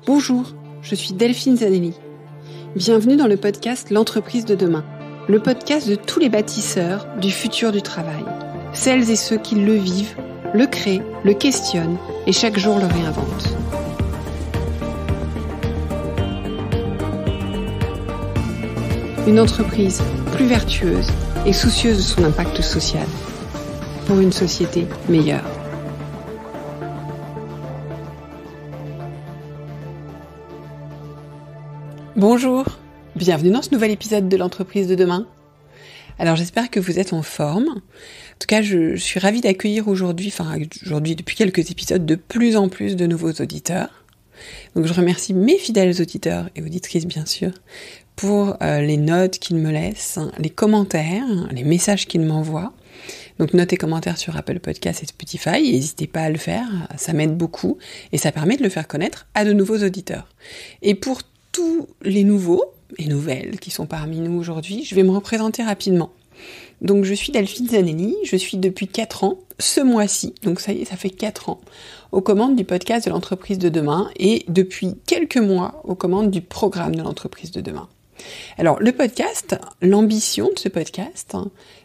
Bonjour, je suis Delphine Zanelli. Bienvenue dans le podcast L'entreprise de demain, le podcast de tous les bâtisseurs du futur du travail. Celles et ceux qui le vivent, le créent, le questionnent et chaque jour le réinventent. Une entreprise plus vertueuse et soucieuse de son impact social pour une société meilleure. Bonjour, bienvenue dans ce nouvel épisode de l'entreprise de demain. Alors j'espère que vous êtes en forme. En tout cas, je suis ravie d'accueillir aujourd'hui depuis quelques épisodes, de plus en plus de nouveaux auditeurs. Donc je remercie mes fidèles auditeurs et auditrices bien sûr pour les notes qu'ils me laissent, les commentaires, les messages qu'ils m'envoient. Donc notes et commentaires sur Apple Podcasts et Spotify, n'hésitez pas à le faire, ça m'aide beaucoup et ça permet de le faire connaître à de nouveaux auditeurs. Et pour tous les nouveaux et nouvelles qui sont parmi nous aujourd'hui, je vais me représenter rapidement. Donc je suis Delphine Zanelli, je suis depuis 4 ans, ce mois-ci, donc ça y est, ça fait 4 ans, aux commandes du podcast de l'entreprise de demain et depuis quelques mois aux commandes du programme de l'entreprise de demain. Alors le podcast, l'ambition de ce podcast,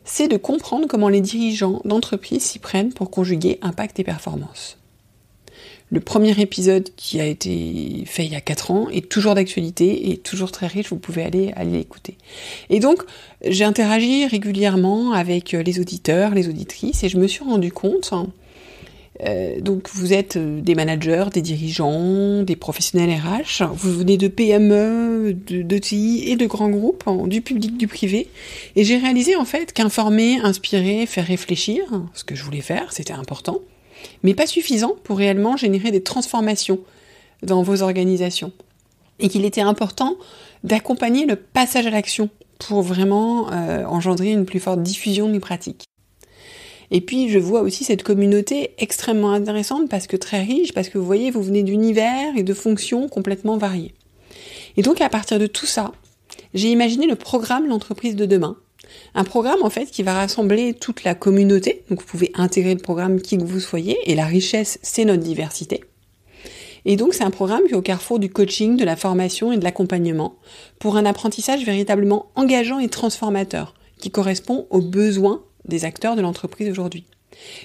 c'est de comprendre comment les dirigeants d'entreprise s'y prennent pour conjuguer impact et performance. Le premier épisode qui a été fait il y a 4 ans est toujours d'actualité et toujours très riche, vous pouvez aller l'écouter. Et donc, j'ai interagi régulièrement avec les auditeurs, les auditrices, et je me suis rendu compte, donc vous êtes des managers, des dirigeants, des professionnels RH, vous venez de PME, de TI et de grands groupes, du public, du privé, et j'ai réalisé en fait qu'informer, inspirer, faire réfléchir, ce que je voulais faire, c'était important, mais pas suffisant pour réellement générer des transformations dans vos organisations. Et qu'il était important d'accompagner le passage à l'action pour vraiment engendrer une plus forte diffusion des pratiques. Et puis je vois aussi cette communauté extrêmement intéressante parce que très riche, parce que vous voyez, vous venez d'univers et de fonctions complètement variées. Et donc à partir de tout ça, j'ai imaginé le programme L'entreprise de demain. Un programme en fait qui va rassembler toute la communauté, donc vous pouvez intégrer le programme qui que vous soyez, et la richesse c'est notre diversité. Et donc c'est un programme qui est au carrefour du coaching, de la formation et de l'accompagnement, pour un apprentissage véritablement engageant et transformateur, qui correspond aux besoins des acteurs de l'entreprise aujourd'hui.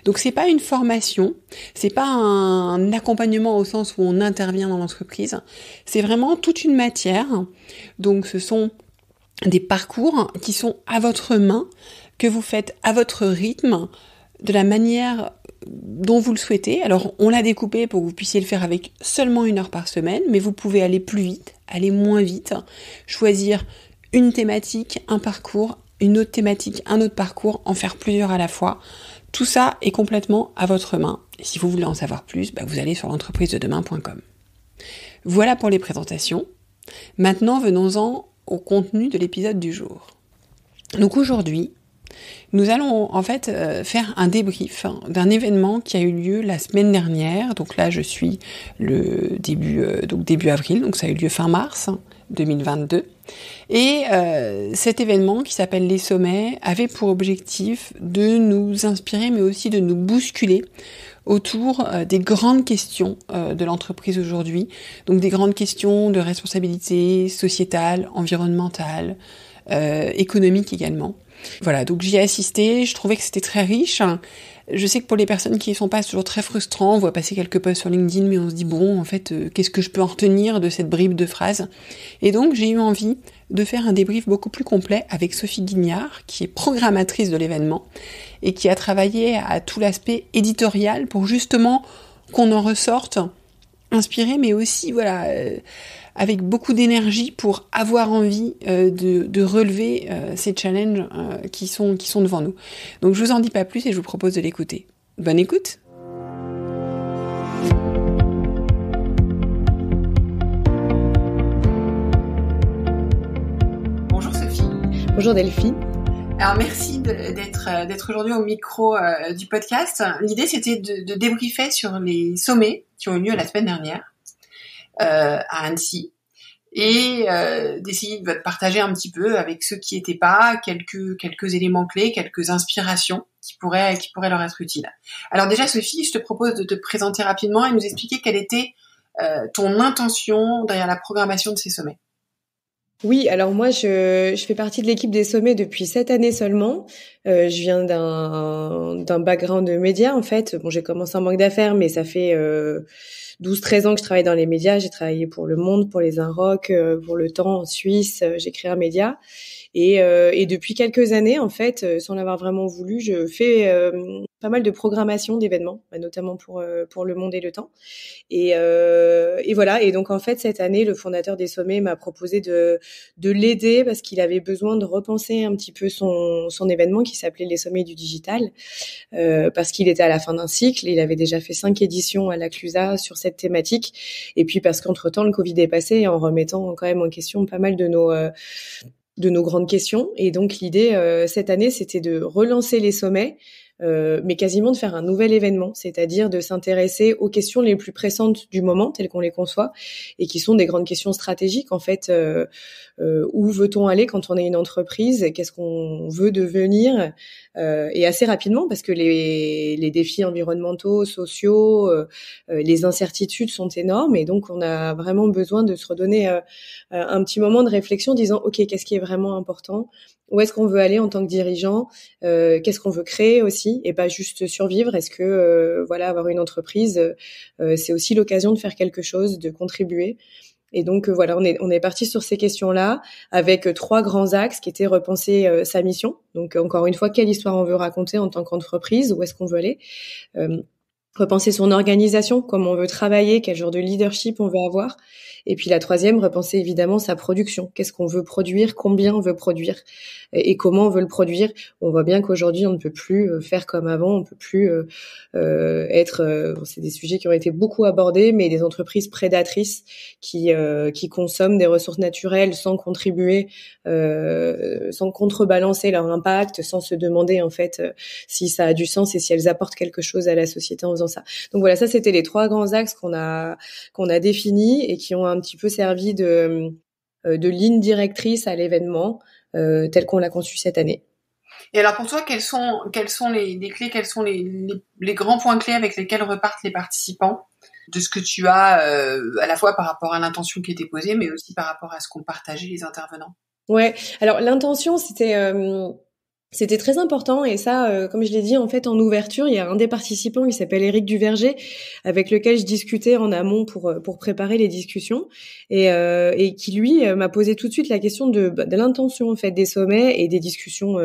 Donc c'est pas une formation, c'est pas un accompagnement au sens où on intervient dans l'entreprise, c'est vraiment toute une matière, donc ce sont des parcours qui sont à votre main, que vous faites à votre rythme, de la manière dont vous le souhaitez. Alors, on l'a découpé pour que vous puissiez le faire avec seulement 1 heure par semaine, mais vous pouvez aller plus vite, aller moins vite, choisir une thématique, un parcours, une autre thématique, un autre parcours, en faire plusieurs à la fois. Tout ça est complètement à votre main. Et si vous voulez en savoir plus, vous allez sur l'entreprisededemain.com. Voilà pour les présentations. Maintenant, venons-en au contenu de l'épisode du jour. Donc aujourd'hui, nous allons en fait faire un débrief d'un événement qui a eu lieu la semaine dernière. Donc là, je suis le début avril, donc ça a eu lieu fin mars 2022. Et cet événement qui s'appelle Les Sommets avait pour objectif de nous inspirer, mais aussi de nous bousculer autour des grandes questions de l'entreprise aujourd'hui, donc des grandes questions de responsabilité sociétale, environnementale, économique également. Voilà, donc j'y ai assisté, je trouvais que c'était très riche. Je sais que pour les personnes qui y sont pas, c'est toujours très frustrant, on voit passer quelques posts sur LinkedIn, mais on se dit bon, en fait, qu'est-ce que je peux en retenir de cette bribe de phrases ? Et donc j'ai eu envie de faire un débrief beaucoup plus complet avec Sophie Guignard, qui est programmatrice de l'événement, et qui a travaillé à tout l'aspect éditorial pour justement qu'on en ressorte inspiré, mais aussi avec beaucoup d'énergie pour avoir envie de relever ces challenges qui sont devant nous. Donc je vous en dis pas plus et je vous propose de l'écouter. Bonne écoute. Bonjour Sophie. Bonjour Delphine. Alors merci d'être aujourd'hui au micro du podcast. L'idée c'était de débriefer sur les sommets qui ont eu lieu la semaine dernière à Annecy et d'essayer de partager un petit peu avec ceux qui étaient pas quelques éléments clés, quelques inspirations qui pourraient leur être utiles. Alors déjà Sophie, je te propose de te présenter rapidement et nous expliquer quelle était ton intention derrière la programmation de ces sommets? Oui, alors moi je fais partie de l'équipe des sommets depuis cette année seulement. Je viens d'un background de médias en fait. Bon, j'ai commencé en banque d'affaires, mais ça fait 12-13 ans que je travaille dans les médias. J'ai travaillé pour Le Monde, pour les Inrocks, pour Le Temps en Suisse. J'ai créé un média. Et depuis quelques années, en fait, sans l'avoir vraiment voulu, je fais pas mal de programmation d'événements, notamment pour Le Monde et Le Temps. Et voilà. Et donc en fait, cette année, le fondateur des sommets m'a proposé de l'aider parce qu'il avait besoin de repenser un petit peu son événement qui s'appelait les sommets du digital, parce qu'il était à la fin d'un cycle. Il avait déjà fait 5 éditions à la Clusa sur cette thématique. Et puis parce qu'entre-temps, le Covid est passé en remettant quand même en question pas mal de nos grandes questions. Et donc l'idée cette année, c'était de relancer les sommets, mais quasiment de faire un nouvel événement, c'est-à-dire de s'intéresser aux questions les plus pressantes du moment, telles qu'on les conçoit, et qui sont des grandes questions stratégiques. En fait, où veut-on aller quand on est une entreprise? Qu'est-ce qu'on veut devenir? Et assez rapidement, parce que les défis environnementaux, sociaux, les incertitudes sont énormes, et donc on a vraiment besoin de se redonner un petit moment de réflexion, disant ok, qu'est-ce qui est vraiment important? Où est-ce qu'on veut aller en tant que dirigeant? Qu'est-ce qu'on veut créer aussi, et pas juste survivre? Est-ce que avoir une entreprise, c'est aussi l'occasion de faire quelque chose, de contribuer? Et donc voilà, on est parti sur ces questions-là avec 3 grands axes qui étaient repenser sa mission. Donc encore une fois, quelle histoire on veut raconter en tant qu'entreprise, où est-ce qu'on veut aller, repenser son organisation, comment on veut travailler, quel genre de leadership on veut avoir. Et puis la troisième, repenser évidemment sa production. Qu'est-ce qu'on veut produire, combien on veut produire et comment on veut le produire. On voit bien qu'aujourd'hui, on ne peut plus faire comme avant, on peut plus c'est des sujets qui ont été beaucoup abordés, mais des entreprises prédatrices qui consomment des ressources naturelles sans contribuer, sans contrebalancer leur impact, sans se demander en fait si ça a du sens et si elles apportent quelque chose à la société en faisant ça. Donc voilà, ça c'était les 3 grands axes qu'on a définis et qui ont un petit peu servi de ligne directrice à l'événement tel qu'on l'a conçu cette année. Et alors pour toi, quelles sont les clés, quels sont les grands points clés avec lesquels repartent les participants de ce que tu as à la fois par rapport à l'intention qui était posée, mais aussi par rapport à ce qu'ont partagé les intervenants? Ouais, alors l'intention c'était très important, et ça, comme je l'ai dit, en fait, en ouverture, il y a un des participants qui s'appelle Éric Duverger, avec lequel je discutais en amont pour préparer les discussions, et qui lui m'a posé tout de suite la question de l'intention en fait des sommets et des discussions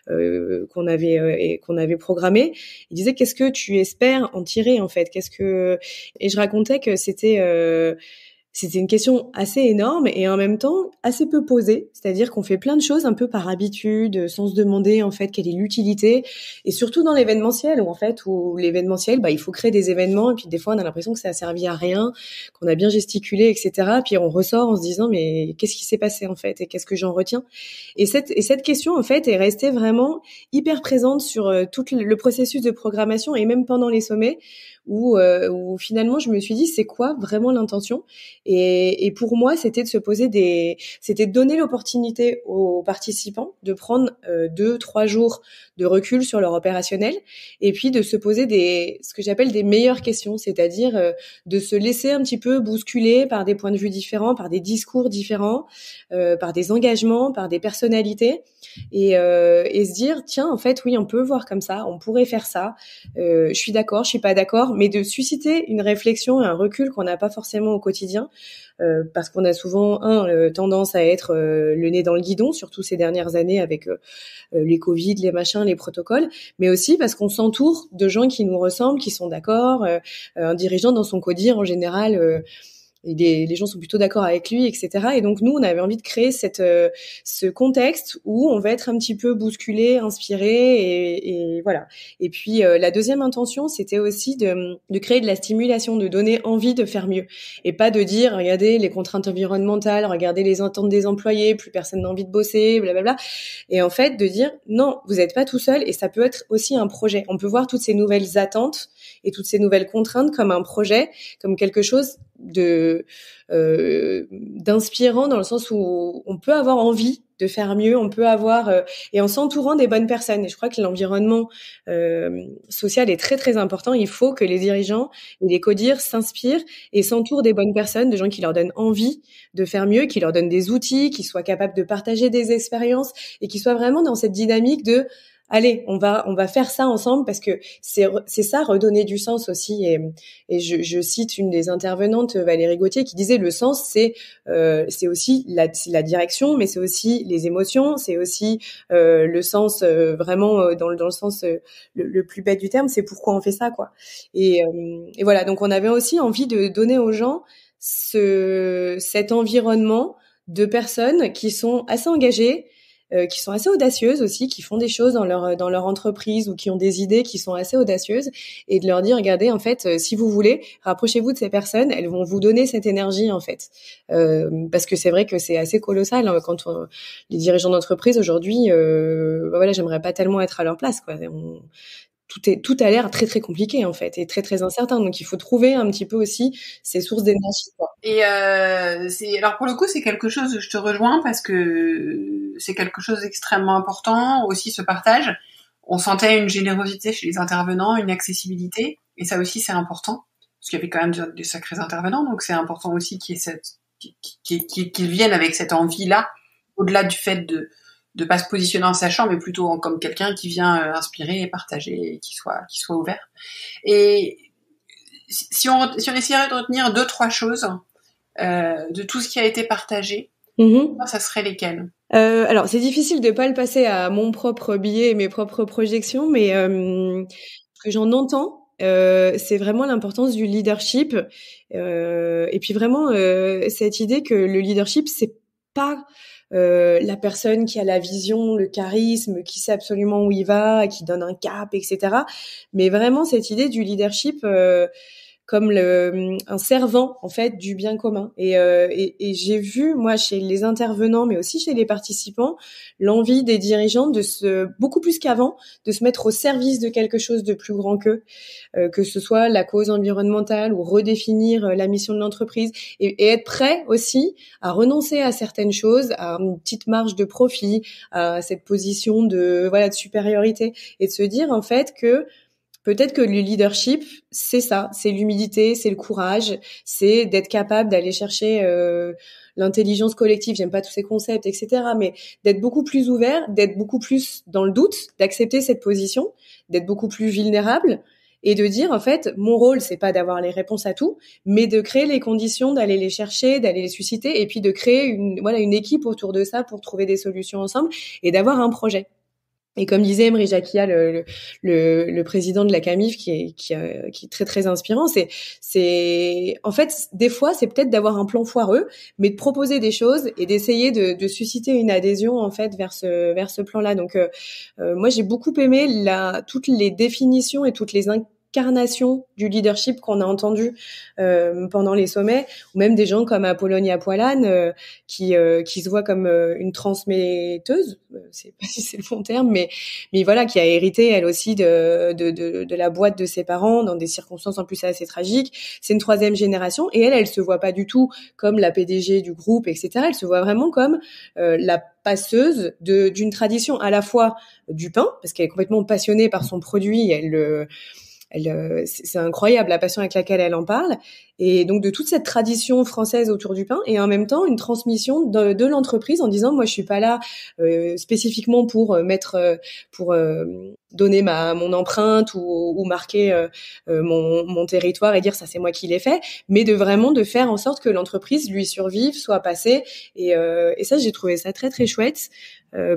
qu'on avait programmées. Il disait qu'est-ce que tu espères en tirer en fait, et je racontais que c'était une question assez énorme et en même temps assez peu posée, c'est-à-dire qu'on fait plein de choses un peu par habitude, sans se demander en fait quelle est l'utilité, et surtout dans l'événementiel où l'événementiel, il faut créer des événements et puis des fois on a l'impression que ça a servi à rien, qu'on a bien gesticulé, etc. Puis on ressort en se disant mais qu'est-ce qui s'est passé en fait et qu'est-ce que j'en retiens? Et cette question en fait est restée vraiment hyper présente sur tout le processus de programmation et même pendant les sommets où finalement je me suis dit c'est quoi vraiment l'intention? Et pour moi, c'était de donner l'opportunité aux participants de prendre 2-3 jours de recul sur leur opérationnel, et puis de se poser ce que j'appelle des meilleures questions, c'est-à-dire de se laisser un petit peu bousculer par des points de vue différents, par des discours différents, par des engagements, par des personnalités, et se dire tiens, en fait, oui, on peut voir comme ça, on pourrait faire ça. Je suis d'accord, je suis pas d'accord, mais de susciter une réflexion et un recul qu'on n'a pas forcément au quotidien, parce qu'on a souvent tendance à être le nez dans le guidon, surtout ces dernières années avec les Covid, les machins, les protocoles, mais aussi parce qu'on s'entoure de gens qui nous ressemblent, qui sont d'accord. Un dirigeant dans son codir en général, les gens sont plutôt d'accord avec lui, etc. Et donc nous, on avait envie de créer ce contexte où on va être un petit peu bousculé, inspiré, et voilà. Et puis la deuxième intention, c'était aussi de créer de la stimulation, de donner envie de faire mieux, et pas de dire regardez les contraintes environnementales, regardez les attentes des employés, plus personne n'a envie de bosser, blablabla. Et en fait de dire non, vous n'êtes pas tout seul, et ça peut être aussi un projet. On peut voir toutes ces nouvelles attentes et toutes ces nouvelles contraintes comme un projet, comme quelque chose de d'inspirant, dans le sens où on peut avoir envie de faire mieux, on peut avoir et en s'entourant des bonnes personnes. Et je crois que l'environnement social est très très important. Il faut que les dirigeants et les codires s'inspirent et s'entourent des bonnes personnes, de gens qui leur donnent envie de faire mieux, qui leur donnent des outils, qui soient capables de partager des expériences et qui soient vraiment dans cette dynamique de allez, on va faire ça ensemble, parce que c'est ça, redonner du sens aussi. Et je cite une des intervenantes, Valérie Gauthier, qui disait le sens c'est aussi la direction, mais c'est aussi les émotions, c'est aussi le sens vraiment dans le sens le plus bête du terme, c'est pourquoi on fait ça, quoi. Et voilà, donc on avait aussi envie de donner aux gens cet environnement de personnes qui sont assez engagées, qui sont assez audacieuses aussi, qui font des choses dans leur entreprise ou qui ont des idées qui sont assez audacieuses, et de leur dire regardez, en fait, si vous voulez, rapprochez-vous de ces personnes, elles vont vous donner cette énergie, en fait, parce que c'est vrai que c'est assez colossal, hein, quand les dirigeants d'entreprise aujourd'hui, voilà, j'aimerais pas tellement être à leur place, quoi. Tout a l'air très très compliqué, en fait, et très très incertain, donc il faut trouver un petit peu aussi ces sources d'énergie, quoi. Et alors pour le coup, c'est quelque chose, je te rejoins, parce que c'est quelque chose d'extrêmement important aussi, ce partage. On sentait une générosité chez les intervenants, une accessibilité, et ça aussi c'est important, parce qu'il y avait quand même des sacrés intervenants, donc c'est important aussi qu'ils viennent avec cette envie-là, au-delà du fait de pas se positionner en sachant, mais plutôt comme quelqu'un qui vient inspirer et partager, et qui soit ouvert. Et si on essaierait de retenir 2-3 choses de tout ce qui a été partagé, ça serait lesquelles? Alors, c'est difficile de pas le passer à mon propre biais et mes propres projections, mais ce que j'en entends, c'est vraiment l'importance du leadership, et puis vraiment cette idée que le leadership, c'est pas la personne qui a la vision, le charisme, qui sait absolument où il va, qui donne un cap, etc. Mais vraiment cette idée du leadership comme un servant, en fait, du bien commun. Et j'ai vu, moi, chez les intervenants, mais aussi chez les participants, l'envie des dirigeants beaucoup plus qu'avant, de se mettre au service de quelque chose de plus grand qu'eux, que ce soit la cause environnementale ou redéfinir la mission de l'entreprise, et être prêt aussi à renoncer à certaines choses, à une petite marge de profit, à cette position de supériorité, et de se dire, en fait, que peut-être que le leadership, c'est ça, c'est l'humilité, c'est le courage, c'est d'être capable d'aller chercher l'intelligence collective. J'aime pas tous ces concepts, etc. Mais d'être beaucoup plus ouvert, d'être beaucoup plus dans le doute, d'accepter cette position, d'être beaucoup plus vulnérable, et de dire, en fait, mon rôle, c'est pas d'avoir les réponses à tout, mais de créer les conditions, d'aller les chercher, d'aller les susciter, et puis de créer une équipe autour de ça pour trouver des solutions ensemble, et d'avoir un projet. Et comme disait Emery Jacquia, le président de la CAMIF, qui est très très inspirant, c'est en fait, des fois, c'est peut-être d'avoir un plan foireux, mais de proposer des choses et d'essayer de susciter une adhésion, en fait, vers ce plan-là. Donc moi, j'ai beaucoup aimé toutes les définitions et toutes les incarnation du leadership qu'on a entendu pendant les sommets, ou même des gens comme Apollonia Poilane qui se voit comme une transmetteuse, c'est pas si c'est le bon terme, mais voilà, qui a hérité elle aussi de la boîte de ses parents dans des circonstances en plus assez tragiques. C'est une 3e génération, et elle se voit pas du tout comme la PDG du groupe, etc. Elle se voit vraiment comme la passeuse d'une tradition, à la fois du pain, parce qu'elle est complètement passionnée par son produit, c'est incroyable la passion avec laquelle elle en parle, et donc de toute cette tradition française autour du pain, et en même temps une transmission de l'entreprise, en disant moi je suis pas là spécifiquement pour donner mon empreinte ou marquer mon territoire et dire ça c'est moi qui l'ai fait, mais de faire en sorte que l'entreprise lui survive, soit passée, et ça j'ai trouvé ça très très chouette.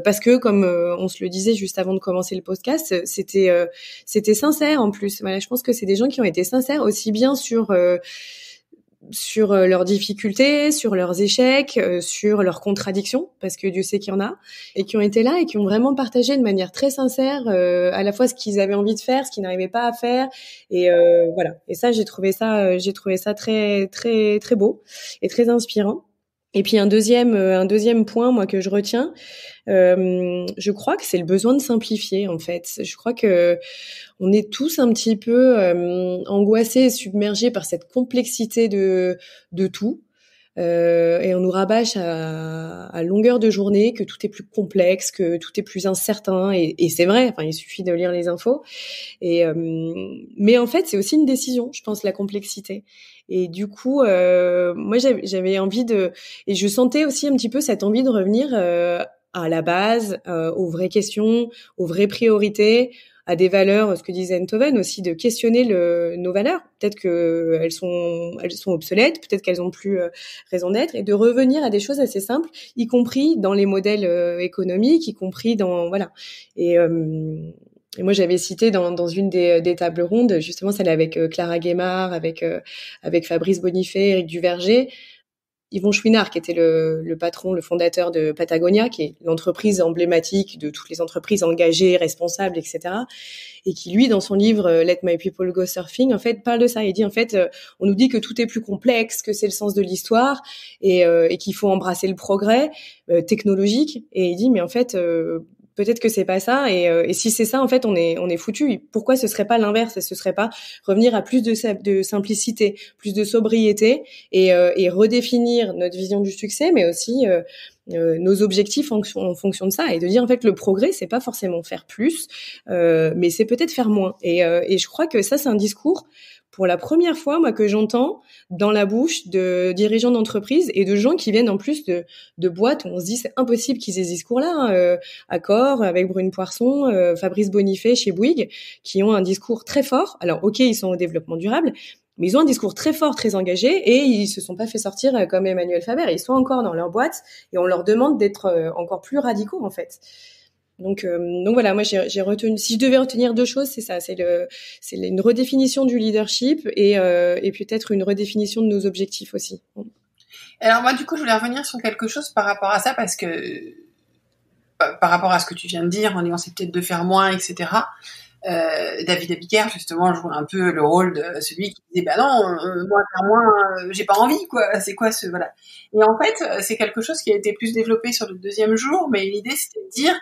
Parce que comme on se le disait juste avant de commencer le podcast, c'était sincère en plus. Voilà, je pense que c'est des gens qui ont été sincères aussi bien sur leurs difficultés, sur leurs échecs, sur leurs contradictions, parce que Dieu sait qu'il y en a, et qui ont été là et qui ont vraiment partagé de manière très sincère à la fois ce qu'ils avaient envie de faire, ce qu'ils n'arrivaient pas à faire, et voilà. Et ça, j'ai trouvé ça très très très beau et très inspirant. Et puis un deuxième point, moi, que je retiens, je crois que c'est le besoin de simplifier, en fait. Je crois que on est tous un petit peu angoissés et submergés par cette complexité de tout. Et on nous rabâche à longueur de journée que tout est plus complexe, que tout est plus incertain, et c'est vrai. Enfin, il suffit de lire les infos. Et mais en fait, c'est aussi une décision, je pense, la complexité. Et du coup, moi, j'avais envie et je sentais aussi un petit peu cette envie de revenir à la base, aux vraies questions, aux vraies priorités, à des valeurs, ce que disait Enthoven aussi, de questionner nos valeurs. Peut-être que elles sont obsolètes, peut-être qu'elles ont plus raison d'être, et de revenir à des choses assez simples, y compris dans les modèles économiques, y compris dans voilà. Et moi, j'avais cité dans une des tables rondes, justement celle avec Clara Guémard, avec Fabrice Bonifay, Éric Duverger, Yvon Chouinard, qui était le patron, le fondateur de Patagonia, qui est l'entreprise emblématique de toutes les entreprises engagées, responsables, etc. Et qui, lui, dans son livre Let My People Go Surfing, en fait, parle de ça. Il dit, en fait, on nous dit que tout est plus complexe, que c'est le sens de l'histoire, et qu'il faut embrasser le progrès technologique. Et il dit, mais en fait, peut-être que c'est pas ça, et si c'est ça, en fait, on est foutu. Pourquoi ce serait pas l'inverse? Ce serait pas revenir à plus de simplicité, plus de sobriété, et redéfinir notre vision du succès, mais aussi nos objectifs en fonction de ça, et de dire en fait le progrès, c'est pas forcément faire plus, mais c'est peut-être faire moins. Et je crois que ça, c'est un discours, pour la première fois, moi, que j'entends dans la bouche de dirigeants d'entreprises et de gens qui viennent en plus de boîtes où on se dit c'est impossible qu'ils aient ce discours-là, hein, Accor avec Brune Poisson, Fabrice Bonifay chez Bouygues, qui ont un discours très fort. Alors ok, ils sont au développement durable, mais ils ont un discours très fort, très engagé, et ils se sont pas fait sortir comme Emmanuel Faber. Ils sont encore dans leur boîte et on leur demande d'être encore plus radicaux, en fait. Donc voilà, moi j'ai retenu, si je devais retenir deux choses, c'est ça, c'est une redéfinition du leadership, et peut-être une redéfinition de nos objectifs aussi. Alors moi, du coup, je voulais revenir sur quelque chose par rapport à ça, parce que par rapport à ce que tu viens de dire, en disant c'est peut-être de faire moins, etc. David Abiker, justement, joue un peu le rôle de celui qui disait bah non, moi faire moins, j'ai pas envie, quoi. C'est quoi ce voilà. Et en fait, c'est quelque chose qui a été plus développé sur le deuxième jour, mais l'idée c'était de dire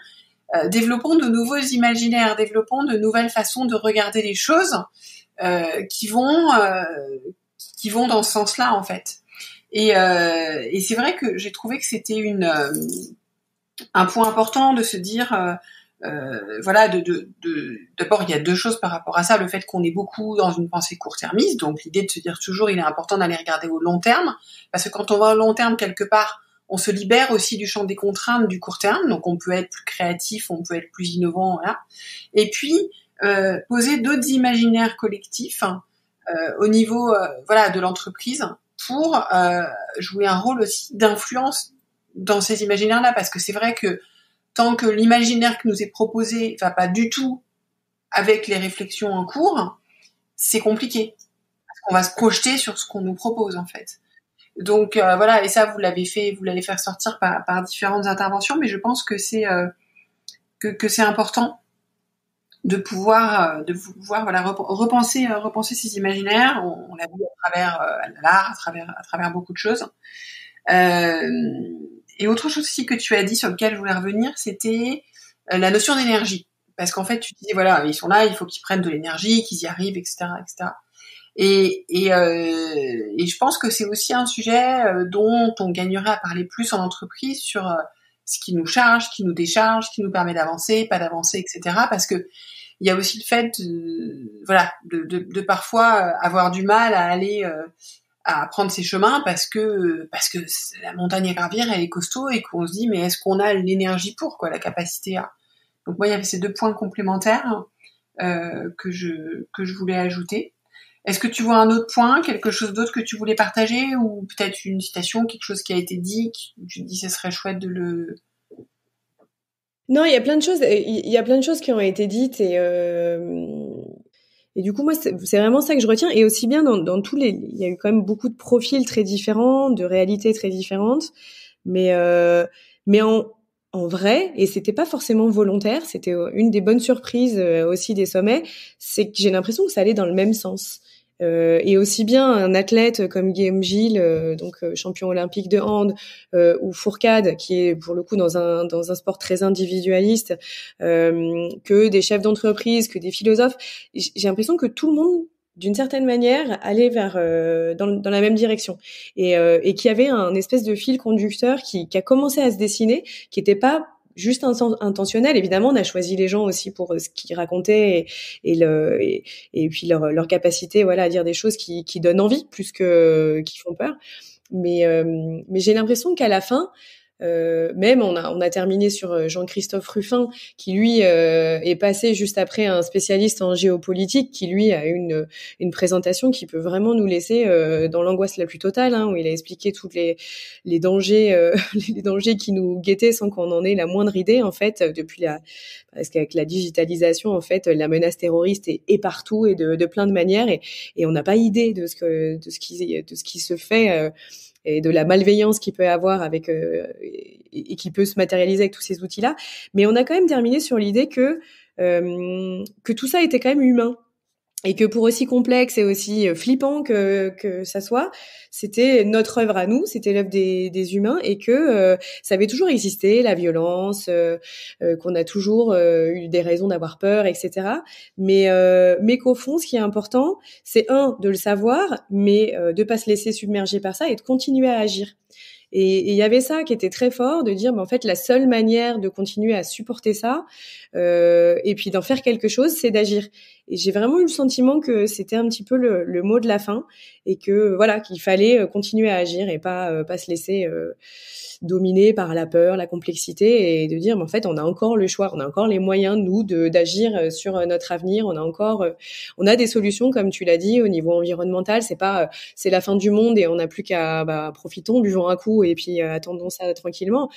développons de nouveaux imaginaires, développons de nouvelles façons de regarder les choses qui vont dans ce sens-là, en fait. Et c'est vrai que j'ai trouvé que c'était un point important de se dire voilà, d'abord il y a deux choses par rapport à ça, le fait qu'on est beaucoup dans une pensée court-termiste, donc l'idée de se dire toujours il est important d'aller regarder au long terme, parce que quand on va au long terme quelque part, on se libère aussi du champ des contraintes du court terme, donc on peut être plus créatif, on peut être plus innovant, voilà. Et puis poser d'autres imaginaires collectifs au niveau voilà, de l'entreprise, pour jouer un rôle aussi d'influence dans ces imaginaires-là, parce que c'est vrai que tant que l'imaginaire qui nous est proposé va pas du tout avec les réflexions en cours, c'est compliqué, parce qu'on va se projeter sur ce qu'on nous propose, en fait. Donc voilà, et ça vous l'avez fait sortir par différentes interventions, mais je pense que c'est c'est important de pouvoir voilà repenser ces imaginaires. On l'a vu à travers l'art, à travers beaucoup de choses. Et autre chose aussi que tu as dit, sur lequel je voulais revenir, c'était la notion d'énergie, parce qu'en fait tu disais voilà, ils sont là, il faut qu'ils prennent de l'énergie, qu'ils y arrivent, etc., etc. Et je pense que c'est aussi un sujet dont on gagnerait à parler plus en entreprise, sur ce qui nous charge, ce qui nous décharge, ce qui nous permet d'avancer, pas d'avancer, etc. Parce que il y a aussi le fait voilà, de parfois avoir du mal à aller à prendre ses chemins, parce que la montagne à gravir, elle est costaud, et qu'on se dit mais est-ce qu'on a l'énergie pour, quoi, la capacité à. Donc moi il y avait ces deux points complémentaires que je voulais ajouter. Est-ce que tu vois un autre point, quelque chose d'autre que tu voulais partager, ou peut-être une citation, quelque chose qui a été dit, tu te dis ce serait chouette de le. Non, il y a plein de choses. Il y a plein de choses qui ont été dites, et du coup moi c'est vraiment ça que je retiens. Et aussi bien dans tous les, il y a eu quand même beaucoup de profils très différents, de réalités très différentes, mais en vrai, et c'était pas forcément volontaire, c'était une des bonnes surprises aussi des sommets, c'est que j'ai l'impression que ça allait dans le même sens. Et aussi bien un athlète comme Guillaume Gilles, champion olympique de hand, ou Fourcade, qui est pour le coup dans un sport très individualiste, que des chefs d'entreprise, que des philosophes, j'ai l'impression que tout le monde, d'une certaine manière, allait vers dans la même direction, et qu'il y avait un espèce de fil conducteur qui a commencé à se dessiner, qui était pas juste intentionnel. Évidemment, on a choisi les gens aussi pour ce qu'ils racontaient et puis leur capacité, voilà, à dire des choses qui donnent envie plus que qui font peur. Mais j'ai l'impression qu'à la fin, même on a terminé sur Jean-Christophe Ruffin, qui lui est passé juste après un spécialiste en géopolitique, qui lui a une présentation qui peut vraiment nous laisser dans l'angoisse la plus totale, où il a expliqué tous les dangers les dangers qui nous guettaient sans qu'on en ait la moindre idée, en fait, parce qu'avec la digitalisation, en fait, la menace terroriste est partout et de plein de manières, et on n'a pas idée de ce qui se fait, et de la malveillance qu'il peut avoir avec et qui peut se matérialiser avec tous ces outils-là. Mais on a quand même terminé sur l'idée que tout ça était quand même humain, et que pour aussi complexe et aussi flippant que ça soit, c'était notre œuvre à nous, c'était l'œuvre des humains, et que ça avait toujours existé, la violence, qu'on a toujours eu des raisons d'avoir peur, etc. Mais qu'au fond, ce qui est important, c'est de le savoir, mais de pas se laisser submerger par ça et de continuer à agir. Et il y avait ça qui était très fort, de dire, en fait, la seule manière de continuer à supporter ça, et puis d'en faire quelque chose, c'est d'agir. Et j'ai vraiment eu le sentiment que c'était un petit peu le mot de la fin, et que voilà, qu'il fallait continuer à agir et pas se laisser dominer par la peur, la complexité, et de dire, en fait, on a encore le choix, on a encore les moyens, nous, d'agir sur notre avenir. On a des solutions, comme tu l'as dit, au niveau environnemental. C'est la fin du monde et on n'a plus qu'à profitons, buvons un coup et puis attendons ça tranquillement.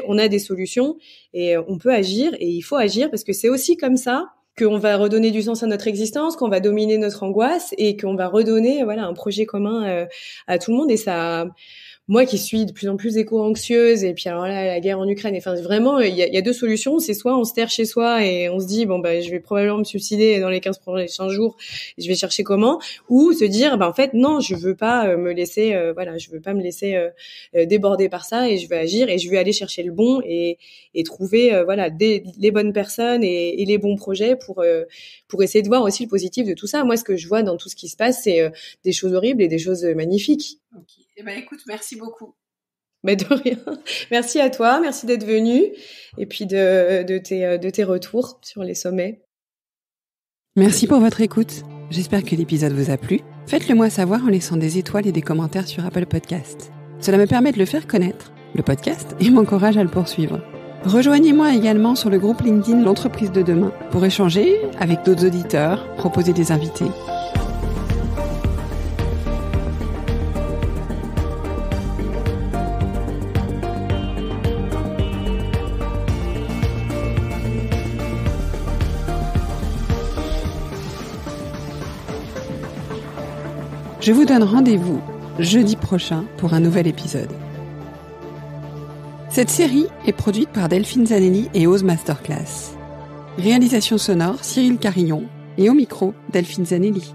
On a des solutions et on peut agir, et il faut agir, parce que c'est aussi comme ça qu'on va redonner du sens à notre existence, qu'on va dominer notre angoisse, et qu'on va redonner, voilà, un projet commun à tout le monde. Et ça, moi qui suis de plus en plus éco-anxieuse, et puis alors là, la guerre en Ukraine, enfin vraiment, il y a deux solutions. C'est soit on se terre chez soi et on se dit, je vais probablement me suicider dans les 15 prochains jours, je vais chercher comment, ou se dire, en fait, non, je veux pas me laisser, je veux pas me laisser déborder par ça, et je vais agir, et je vais aller chercher le bon et trouver, les bonnes personnes et les bons projets pour essayer de voir aussi le positif de tout ça. Moi, ce que je vois dans tout ce qui se passe, c'est des choses horribles et des choses magnifiques. Ok. Écoute, merci beaucoup. Mais de rien. Merci à toi, merci d'être venu, et puis de tes retours sur les sommets. Merci pour votre écoute. J'espère que l'épisode vous a plu. Faites-le moi savoir en laissant des étoiles et des commentaires sur Apple Podcast. Cela me permet de le faire connaître, le podcast, et m'encourage à le poursuivre. Rejoignez-moi également sur le groupe LinkedIn L'Entreprise de demain pour échanger avec d'autres auditeurs, proposer des invités. Je vous donne rendez-vous jeudi prochain pour un nouvel épisode. Cette série est produite par Delphine Zanelli et Ose Masterclass. Réalisation sonore Cyril Carillon, et au micro Delphine Zanelli.